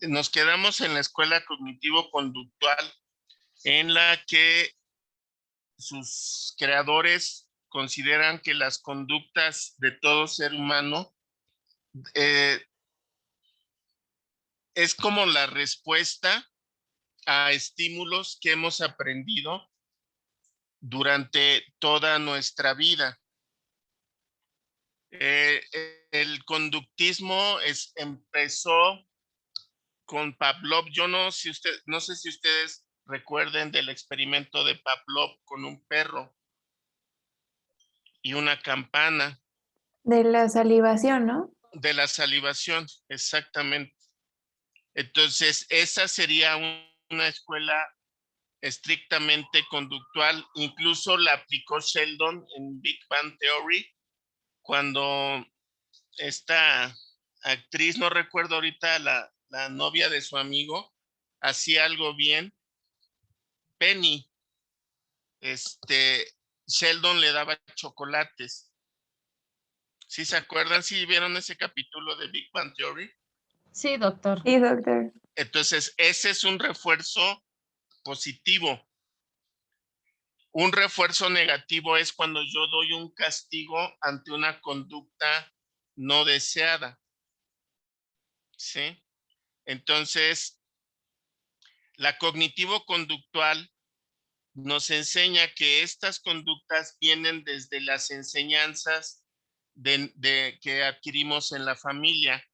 Nos quedamos en la escuela cognitivo-conductual, en la que sus creadores consideran que las conductas de todo ser humano es como la respuesta a estímulos que hemos aprendido durante toda nuestra vida. El conductismo empezó con Pavlov. Yo no sé si ustedes recuerden del experimento de Pavlov con un perro y una campana. De la salivación, ¿no? De la salivación, exactamente. Entonces, esa sería una escuela estrictamente conductual. Incluso la aplicó Sheldon en Big Bang Theory, cuando esta actriz, no recuerdo ahorita, la novia de su amigo, hacía algo bien. Penny, Sheldon le daba chocolates. ¿Sí se acuerdan? ¿Sí vieron ese capítulo de Big Bang Theory? Sí, doctor. Sí, doctor. Entonces, ese es un refuerzo positivo. Un refuerzo negativo es cuando yo doy un castigo ante una conducta no deseada. ¿Sí? Entonces, la cognitivo-conductual nos enseña que estas conductas vienen desde las enseñanzas que adquirimos en la familia,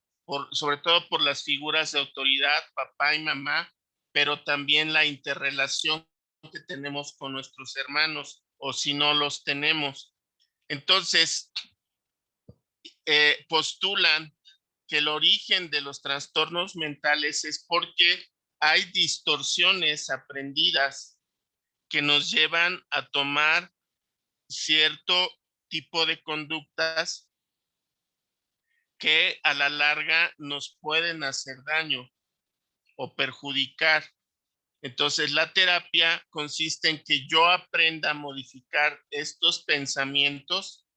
sobre todo por las figuras de autoridad, papá y mamá, pero también la interrelación que tenemos con nuestros hermanos, o si no los tenemos. Entonces, postulan que el origen de los trastornos mentales es porque hay distorsiones aprendidas que nos llevan a tomar cierto tipo de conductas que a la larga nos pueden hacer daño o perjudicar. Entonces, la terapia consiste en que yo aprenda a modificar estos pensamientos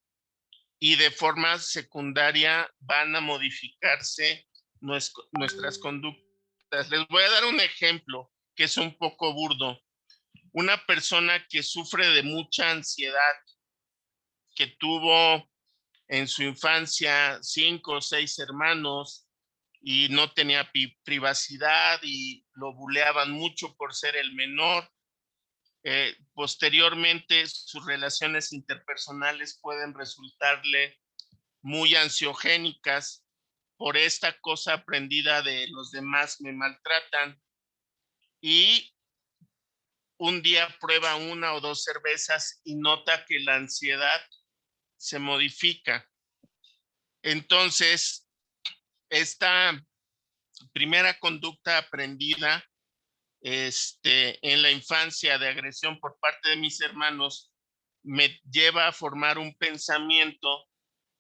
y de forma secundaria van a modificarse nuestras conductas. Les voy a dar un ejemplo que es un poco burdo. Una persona que sufre de mucha ansiedad, que tuvo en su infancia 5 o 6 hermanos y no tenía privacidad y lo buleaban mucho por ser el menor. Posteriormente, sus relaciones interpersonales pueden resultarle muy ansiogénicas por esta cosa aprendida de los demás me maltratan, y un día prueba 1 o 2 cervezas y nota que la ansiedad se modifica. Entonces, esta primera conducta aprendida en la infancia de agresión por parte de mis hermanos me lleva a formar un pensamiento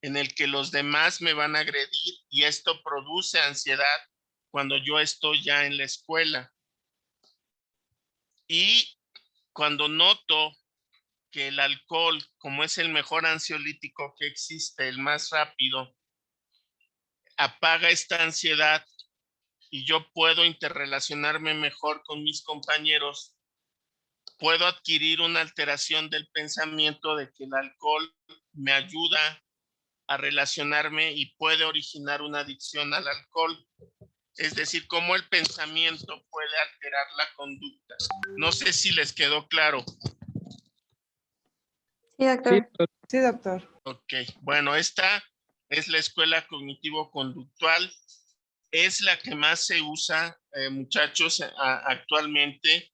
en el que los demás me van a agredir, y esto produce ansiedad cuando yo estoy ya en la escuela. Y cuando noto que el alcohol, como es el mejor ansiolítico que existe, el más rápido, apaga esta ansiedad y yo puedo interrelacionarme mejor con mis compañeros, puedo adquirir una alteración del pensamiento de que el alcohol me ayuda a relacionarme y puede originar una adicción al alcohol. Es decir, cómo el pensamiento puede alterar la conducta. No sé si les quedó claro. Sí, doctor. Sí, doctor. Ok, bueno, esta es la escuela cognitivo-conductual. Es la que más se usa, muchachos, actualmente,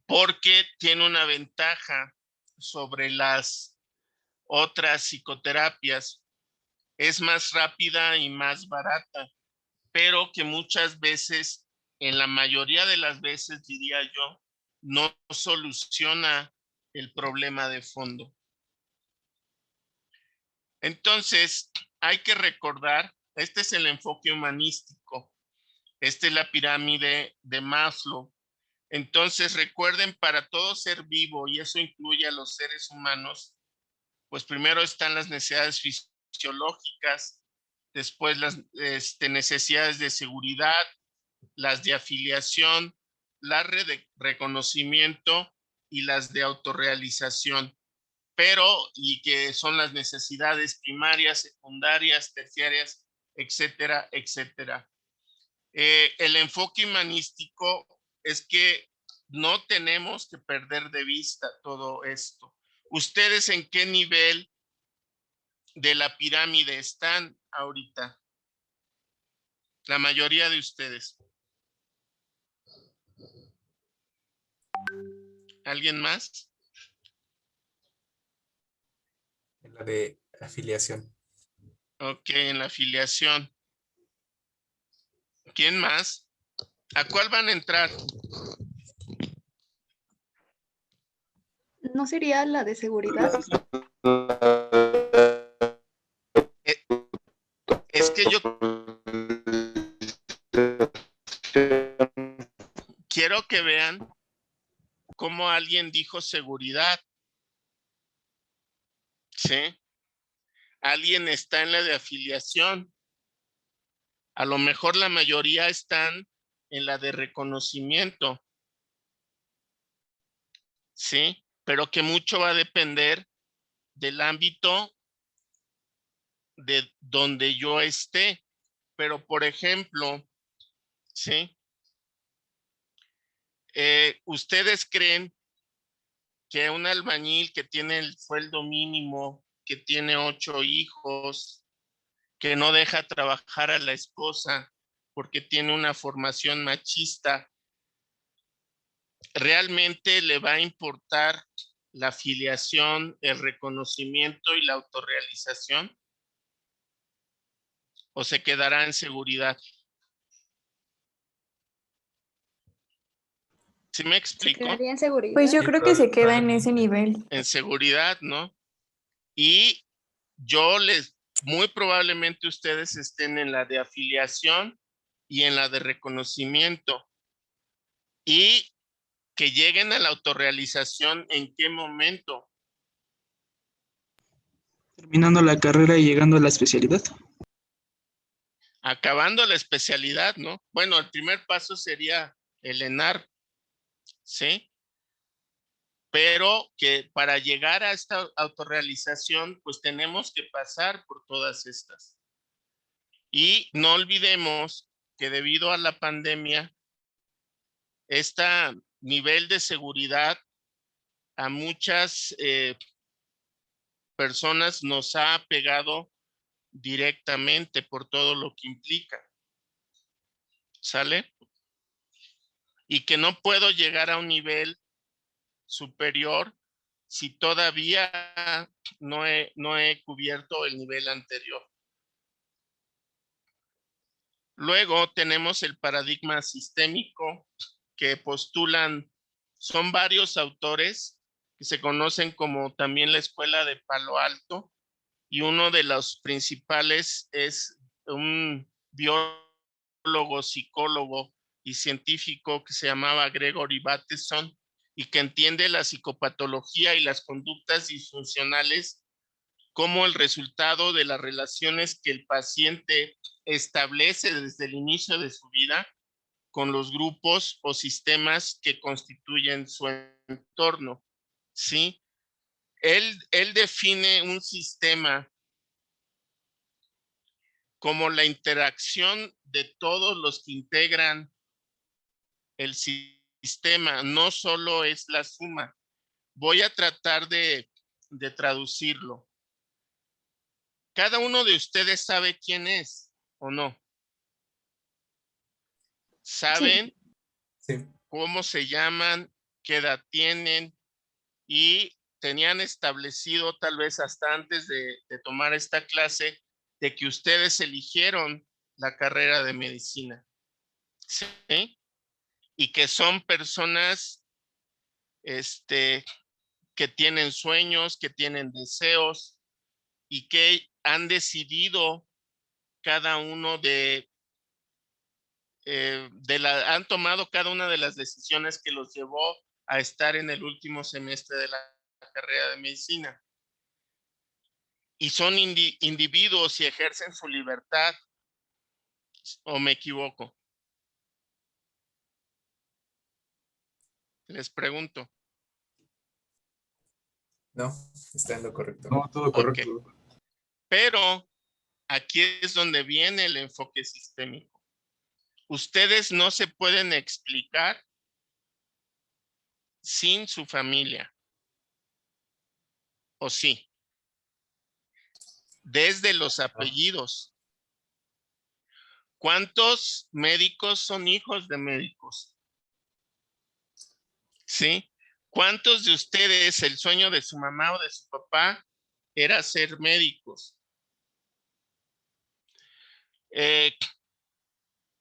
porque tiene una ventaja sobre las otras psicoterapias. Es más rápida y más barata, pero que muchas veces, en la mayoría de las veces, diría yo, no soluciona el problema de fondo. Entonces, hay que recordar, este es el enfoque humanístico, esta es la pirámide de Maslow. Entonces, recuerden, para todo ser vivo, y eso incluye a los seres humanos, pues primero están las necesidades fisiológicas, después las necesidades de seguridad, las de afiliación, las de reconocimiento y las de autorrealización, y que son las necesidades primarias, secundarias, terciarias, etcétera, etcétera. El enfoque humanístico es que no tenemos que perder de vista todo esto. ¿Ustedes en qué nivel de la pirámide están ahorita? La mayoría de ustedes. ¿Alguien más? En la de afiliación. Ok, en la afiliación. ¿Quién más? ¿A cuál van a entrar? ¿No sería la de seguridad? Es que yo quiero que vean cómo alguien dijo seguridad. ¿Sí? Alguien está en la de afiliación. A lo mejor la mayoría están en la de reconocimiento. ¿Sí? Pero que mucho va a depender del ámbito de donde yo esté. Pero, por ejemplo, ¿sí? ¿Ustedes creen que un albañil que tiene el sueldo mínimo, que tiene 8 hijos, que no deja trabajar a la esposa porque tiene una formación machista, realmente le va a importar la afiliación, el reconocimiento y la autorrealización? ¿O se quedará en seguridad? ¿Sí me ¿Se explico? quedaría en seguridad? Pues yo Sí, creo que se queda en ese nivel. En seguridad, ¿no? Y muy probablemente ustedes estén en la de afiliación y en la de reconocimiento. Y que lleguen a la autorrealización, ¿en qué momento? Terminando la carrera y llegando a la especialidad. Acabando la especialidad, ¿no? Bueno, el primer paso sería el ENAR, ¿sí? Pero que para llegar a esta autorrealización, pues tenemos que pasar por todas estas. Y no olvidemos que debido a la pandemia, este nivel de seguridad a muchas personas nos ha pegado directamente por todo lo que implica. ¿Sale? Y que no puedo llegar a un nivel superior si todavía no he cubierto el nivel anterior. Luego tenemos el paradigma sistémico que postulan, son varios autores que se conocen como también la escuela de Palo Alto, y uno de los principales es un biólogo, psicólogo y científico que se llamaba Gregory Bateson, y que entiende la psicopatología y las conductas disfuncionales como el resultado de las relaciones que el paciente establece desde el inicio de su vida con los grupos o sistemas que constituyen su entorno. ¿Sí? Él define un sistema como la interacción de todos los que integran el sistema, no solo es la suma. Voy a tratar de traducirlo. Cada uno de ustedes sabe quién es, ¿o no? ¿Saben Sí. cómo se llaman, qué edad tienen y tenían establecido tal vez hasta antes de tomar esta clase de que ustedes eligieron la carrera de medicina? ¿Sí? Y que son personas que tienen sueños, que tienen deseos y que han decidido cada uno han tomado cada una de las decisiones que los llevó a estar en el último semestre de la carrera de medicina. y son individuos y ejercen su libertad, ¿o me equivoco? Les pregunto. No, está en lo correcto. No, todo correcto. Pero aquí es donde viene el enfoque sistémico. Ustedes no se pueden explicar sin su familia. ¿O sí? Desde los apellidos. ¿Cuántos médicos son hijos de médicos? ¿Sí? ¿Cuántos de ustedes el sueño de su mamá o de su papá era ser médicos?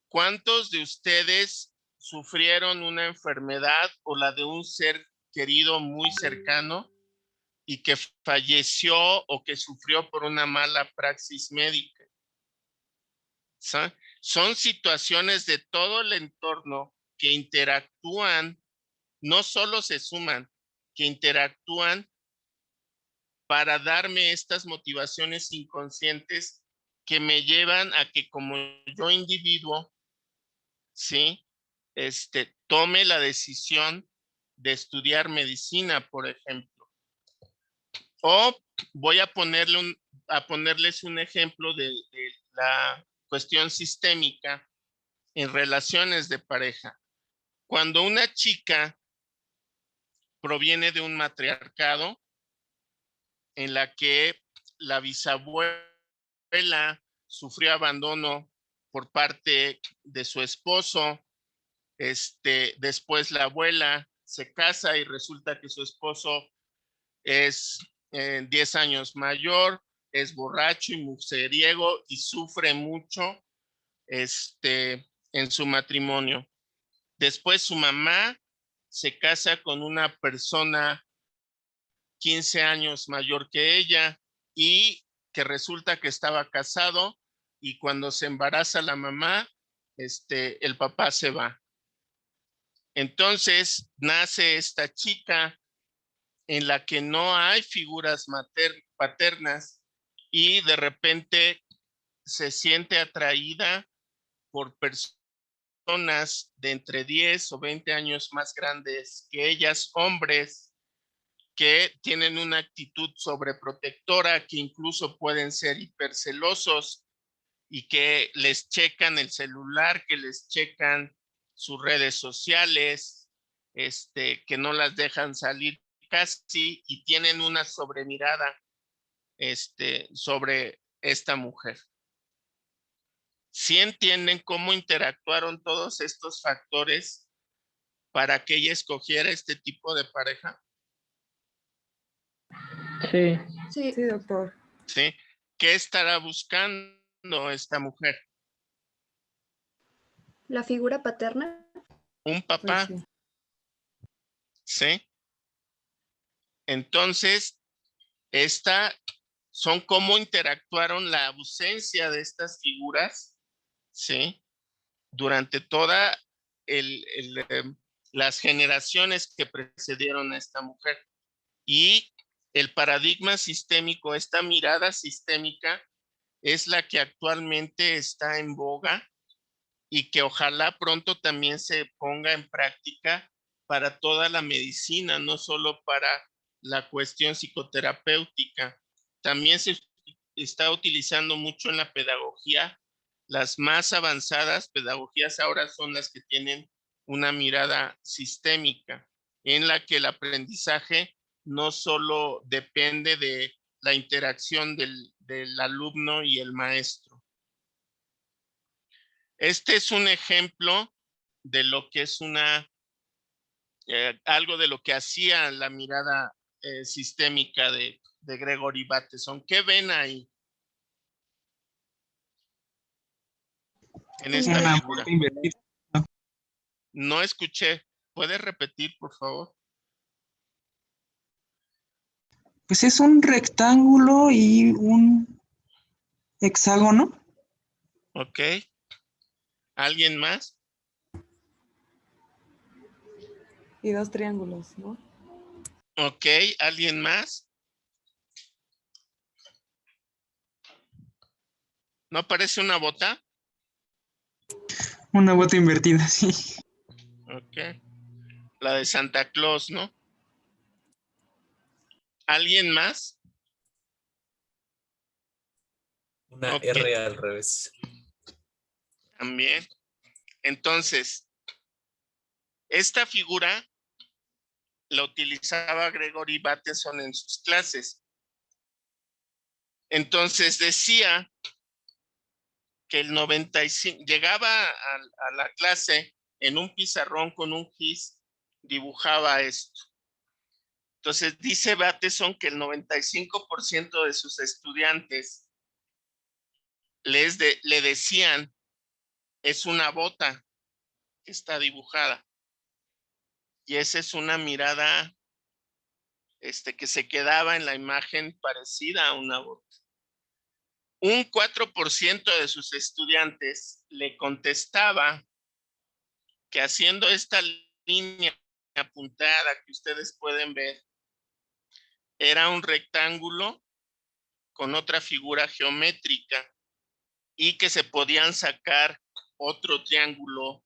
¿Cuántos de ustedes sufrieron una enfermedad o la de un ser querido muy cercano y que falleció o que sufrió por una mala praxis médica? Son situaciones de todo el entorno que interactúan, no solo se suman, que interactúan para darme estas motivaciones inconscientes que me llevan a que como yo individuo, ¿sí? Tome la decisión de estudiar medicina, por ejemplo. O voy a ponerles un ejemplo de la cuestión sistémica en relaciones de pareja. Cuando una chica proviene de un matriarcado en la que la bisabuela sufrió abandono por parte de su esposo, después la abuela se casa y resulta que su esposo es 10 años mayor, es borracho y mujeriego y sufre mucho en su matrimonio. Después su mamá se casa con una persona 15 años mayor que ella y que resulta que estaba casado y cuando se embaraza la mamá, el papá se va. Entonces nace esta chica en la que no hay figuras paternas y de repente se siente atraída por personas de entre 10 o 20 años más grandes que ellas, hombres que tienen una actitud sobreprotectora, que incluso pueden ser hipercelosos y que les checan el celular, que les checan sus redes sociales, que no las dejan salir casi y tienen una sobremirada sobre esta mujer. ¿Sí entienden cómo interactuaron todos estos factores para que ella escogiera este tipo de pareja? Sí. Sí, doctor. ¿Sí? ¿Qué estará buscando esta mujer? ¿La figura paterna? Un papá. Pues sí. ¿Sí? Entonces, son cómo interactuaron la ausencia de estas figuras, ¿sí? Durante toda las generaciones que precedieron a esta mujer. Y el paradigma sistémico, esta mirada sistémica, es la que actualmente está en boga y que ojalá pronto también se ponga en práctica para toda la medicina, no solo para la cuestión psicoterapéutica. También se está utilizando mucho en la pedagogía. Las más avanzadas pedagogías ahora son las que tienen una mirada sistémica, en la que el aprendizaje no solo depende de la interacción del alumno y el maestro. Este es un ejemplo de lo que es algo de lo que hacía la mirada sistémica de Gregory Bateson. ¿Qué ven ahí? En esta Una figura. muerte invertida. No escuché. ¿Puedes repetir, por favor? Pues es un rectángulo y un hexágono. Ok. ¿Alguien más? Y dos triángulos, ¿no? Ok. ¿Alguien más? ¿No parece una bota? Una bota invertida, sí. Ok. La de Santa Claus, ¿no? ¿Alguien más? Una Ok, R al revés. también. Entonces, esta figura la utilizaba Gregory Bateson en sus clases. Entonces decía que el 95, llegaba a la clase en un pizarrón con un gis, dibujaba esto. Entonces dice Bateson que el 95% de sus estudiantes le decían, es una bota que está dibujada. Y esa es una mirada que se quedaba en la imagen parecida a una bota. Un 4% de sus estudiantes le contestaba que haciendo esta línea apuntada que ustedes pueden ver, era un rectángulo con otra figura geométrica y que se podían sacar otro triángulo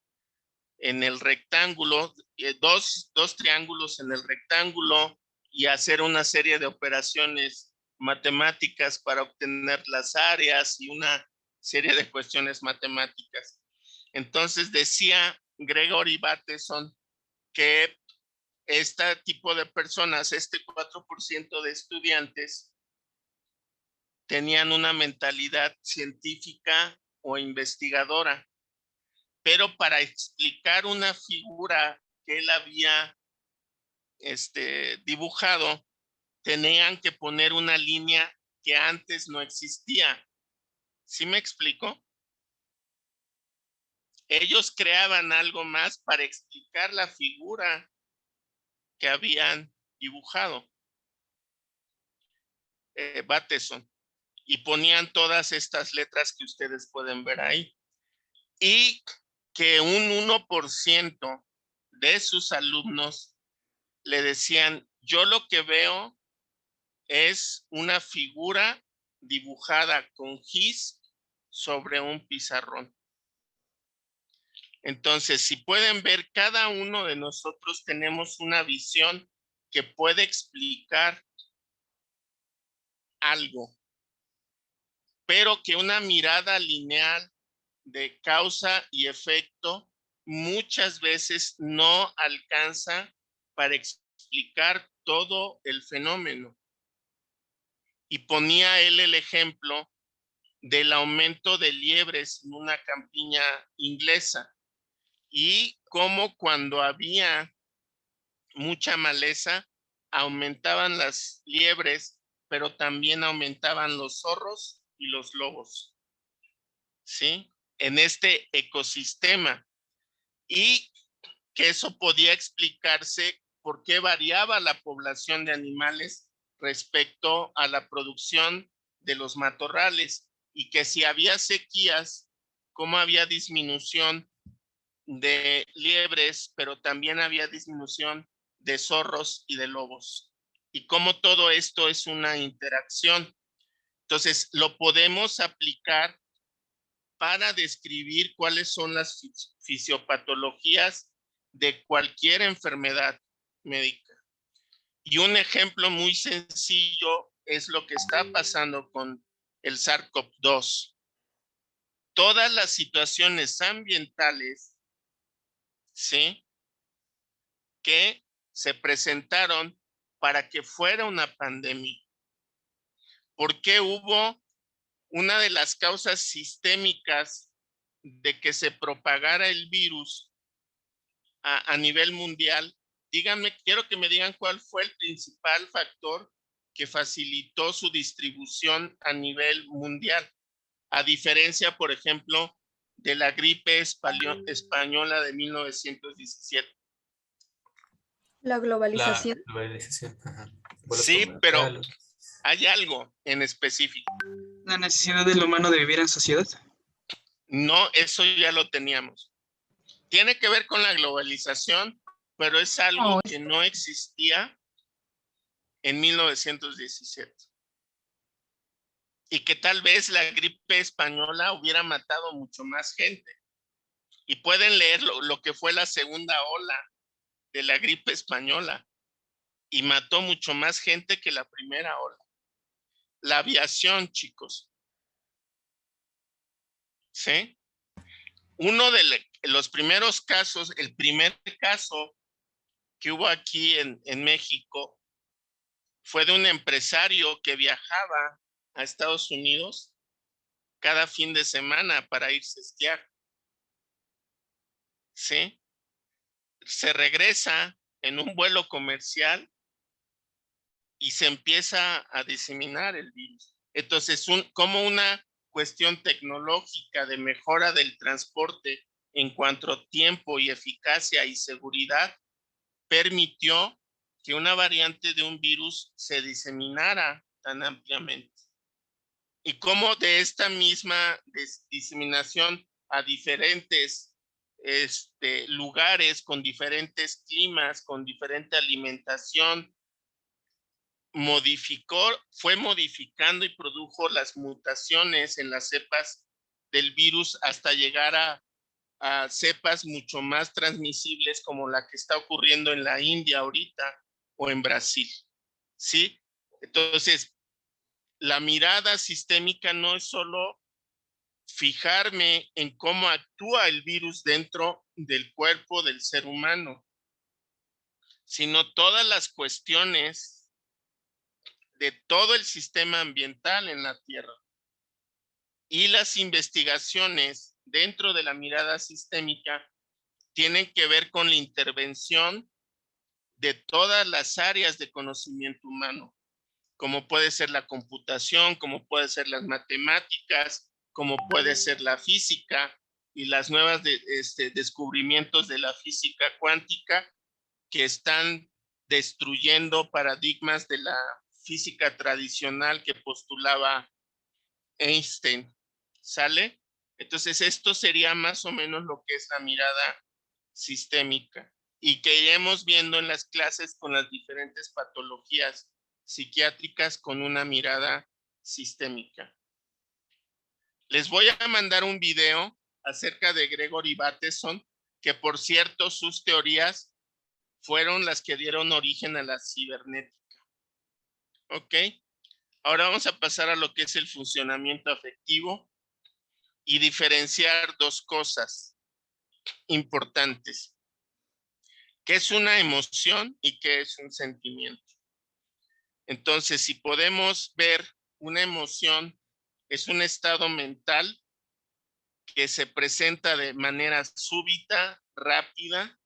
en el rectángulo, dos triángulos en el rectángulo y hacer una serie de operaciones matemáticas para obtener las áreas y una serie de cuestiones matemáticas. Entonces decía Gregory Bateson que este tipo de personas, este 4% de estudiantes, tenían una mentalidad científica o investigadora, pero para explicar una figura que él había dibujado, tenían que poner una línea que antes no existía. ¿Sí me explico? Ellos creaban algo más para explicar la figura que habían dibujado, Bateson, y ponían todas estas letras que ustedes pueden ver ahí. Y que un 1% de sus alumnos le decían, yo lo que veo es una figura dibujada con gis sobre un pizarrón. Entonces, si pueden ver, cada uno de nosotros tenemos una visión que puede explicar algo, pero que una mirada lineal de causa y efecto muchas veces no alcanza para explicar todo el fenómeno. Y ponía él el ejemplo del aumento de liebres en una campiña inglesa y cómo cuando había mucha maleza aumentaban las liebres, pero también aumentaban los zorros y los lobos, ¿sí? En este ecosistema. Y que eso podía explicarse por qué variaba la población de animales respecto a la producción de los matorrales y que si había sequías, cómo había disminución de liebres, pero también había disminución de zorros y de lobos. Y cómo todo esto es una interacción. Entonces, lo podemos aplicar para describir cuáles son las fisiopatologías de cualquier enfermedad médica. Y un ejemplo muy sencillo es lo que está pasando con el SARS-CoV-2. Todas las situaciones ambientales, ¿sí?, que se presentaron para que fuera una pandemia. ¿Por qué hubo una de las causas sistémicas de que se propagara el virus a nivel mundial? Díganme, quiero que me digan cuál fue el principal factor que facilitó su distribución a nivel mundial, a diferencia, por ejemplo, de la gripe española de 1917. La La globalización. globalización. Ajá. Vuelos Sí, pero comerciales. hay algo en específico. La necesidad del humano de vivir en sociedad. No, eso ya lo teníamos. Tiene que ver con la globalización, pero es algo que no existía en 1917. y que tal vez la gripe española hubiera matado mucho más gente. Y pueden leer lo que fue la segunda ola de la gripe española y mató mucho más gente que la primera ola. La aviación, chicos. ¿Sí? Uno de los primeros casos, el primer caso que hubo aquí en México fue de un empresario que viajaba a Estados Unidos cada fin de semana para irse a esquiar. ¿Sí? Se regresa en un vuelo comercial y se empieza a diseminar el virus. Entonces, como una cuestión tecnológica de mejora del transporte en cuanto a tiempo y eficacia y seguridad, permitió que una variante de un virus se diseminara tan ampliamente. Y cómo de esta misma diseminación a diferentes lugares, con diferentes climas, con diferente alimentación, fue modificando y produjo las mutaciones en las cepas del virus hasta llegar a cepas mucho más transmisibles como la que está ocurriendo en la India ahorita o en Brasil. ¿Sí? Entonces, la mirada sistémica no es solo fijarme en cómo actúa el virus dentro del cuerpo del ser humano, sino todas las cuestiones de todo el sistema ambiental en la Tierra. Y las investigaciones dentro de la mirada sistémica tienen que ver con la intervención de todas las áreas de conocimiento humano, como puede ser la computación, como puede ser las matemáticas, como puede ser la física y las nuevas descubrimientos de la física cuántica que están destruyendo paradigmas de la física tradicional que postulaba Einstein. ¿Sale? Entonces, esto sería más o menos lo que es la mirada sistémica y que iremos viendo en las clases con las diferentes patologías psiquiátricas con una mirada sistémica. Les voy a mandar un video acerca de Gregory Bateson, que por cierto sus teorías fueron las que dieron origen a la cibernética. ¿Ok? Ahora vamos a pasar a lo que es el funcionamiento afectivo y diferenciar dos cosas importantes. ¿Qué es una emoción y qué es un sentimiento? Entonces, si podemos ver, una emoción es un estado mental que se presenta de manera súbita, rápida,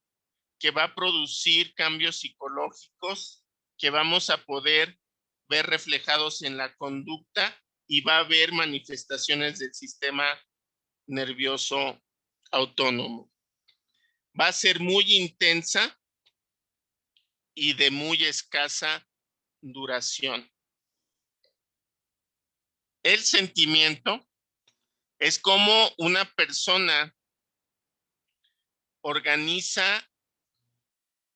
que va a producir cambios psicológicos que vamos a poder ver reflejados en la conducta y va a haber manifestaciones del sistema nervioso autónomo. Va a ser muy intensa y de muy escasa duración. El sentimiento es como una persona organiza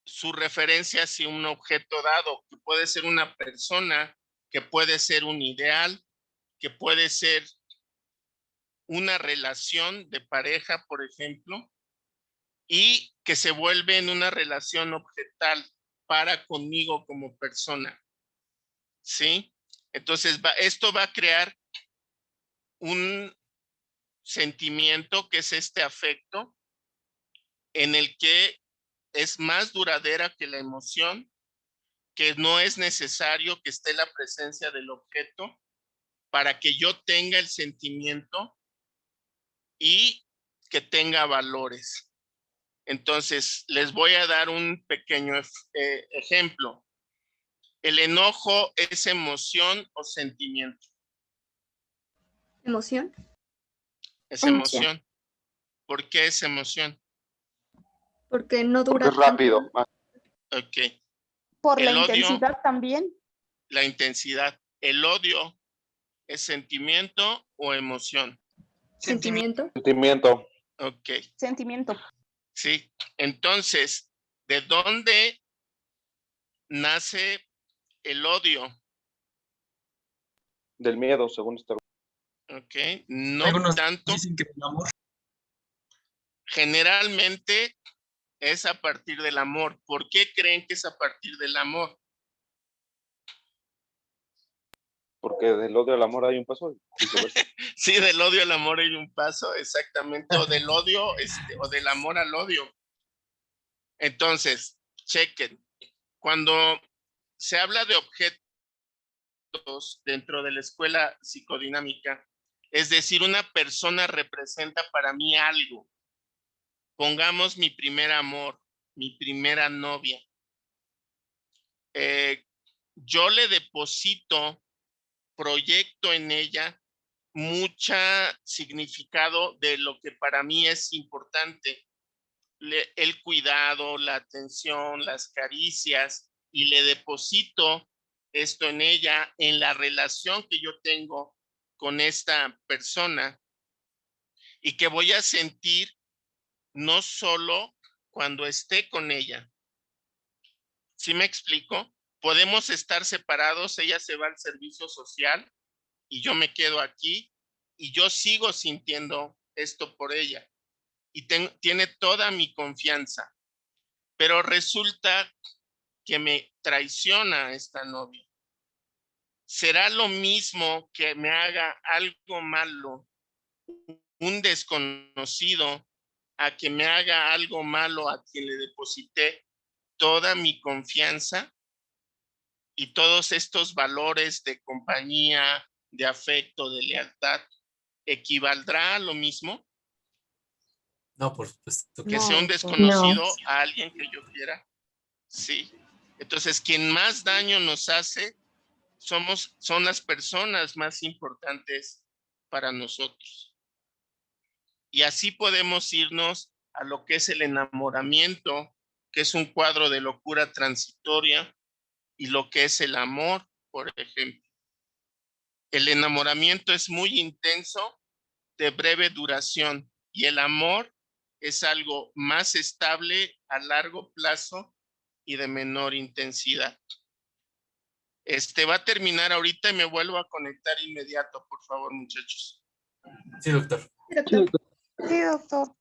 su referencia hacia un objeto dado, que puede ser una persona, que puede ser un ideal, que puede ser una relación de pareja, por ejemplo, y que se vuelve en una relación objetal para conmigo como persona. ¿Sí? Entonces, esto va a crear un sentimiento que es este afecto en el que es más duradera que la emoción, que no es necesario que esté la presencia del objeto para que yo tenga el sentimiento y que tenga valores. Entonces, les voy a dar un pequeño ejemplo. ¿El enojo es emoción o sentimiento? ¿Emoción? Es emoción. ¿Por qué es emoción? Porque no Porque dura es rápido. Ok. Por la El odio, intensidad también. la intensidad. ¿El odio es sentimiento o emoción? Sentimiento. Sentimiento. Ok. Sentimiento. Sí. Entonces, ¿de dónde nace el odio? Del miedo, según esta. Ok, no Algunos tanto. dicen que el amor. Generalmente es a partir del amor. ¿Por qué creen que es a partir del amor? Porque del odio al amor hay un paso. Viceversa. Sí, del odio al amor hay un paso, exactamente, o del odio, o del amor al odio. Entonces, chequen, cuando se habla de objetos dentro de la escuela psicodinámica, es decir, una persona representa para mí algo. Pongamos mi primer amor, mi primera novia. Yo le deposito, proyecto en ella mucha significado de lo que para mí es importante. El cuidado, la atención, las caricias, y le deposito esto en ella, en la relación que yo tengo con esta persona y que voy a sentir no solo cuando esté con ella. ¿Sí me explico? Podemos estar separados, ella se va al servicio social y yo me quedo aquí y yo sigo sintiendo esto por ella y tiene toda mi confianza, pero resulta que me traiciona esta novia. ¿Será lo mismo que me haga algo malo un desconocido a que me haga algo malo a quien le deposité toda mi confianza y todos estos valores de compañía, de afecto, de lealtad? ¿Equivaldrá a lo mismo No, por supuesto que que No, sea un doctor. desconocido a alguien que yo quiera? Sí. Entonces, quien más daño nos hace son las personas más importantes para nosotros. Y así podemos irnos a lo que es el enamoramiento, que es un cuadro de locura transitoria, y lo que es el amor, por ejemplo. El enamoramiento es muy intenso, de breve duración, y el amor es algo más estable a largo plazo y de menor intensidad. Va a terminar ahorita y me vuelvo a conectar inmediato, por favor, muchachos. sí, doctor. Doctor. Sí, doctor.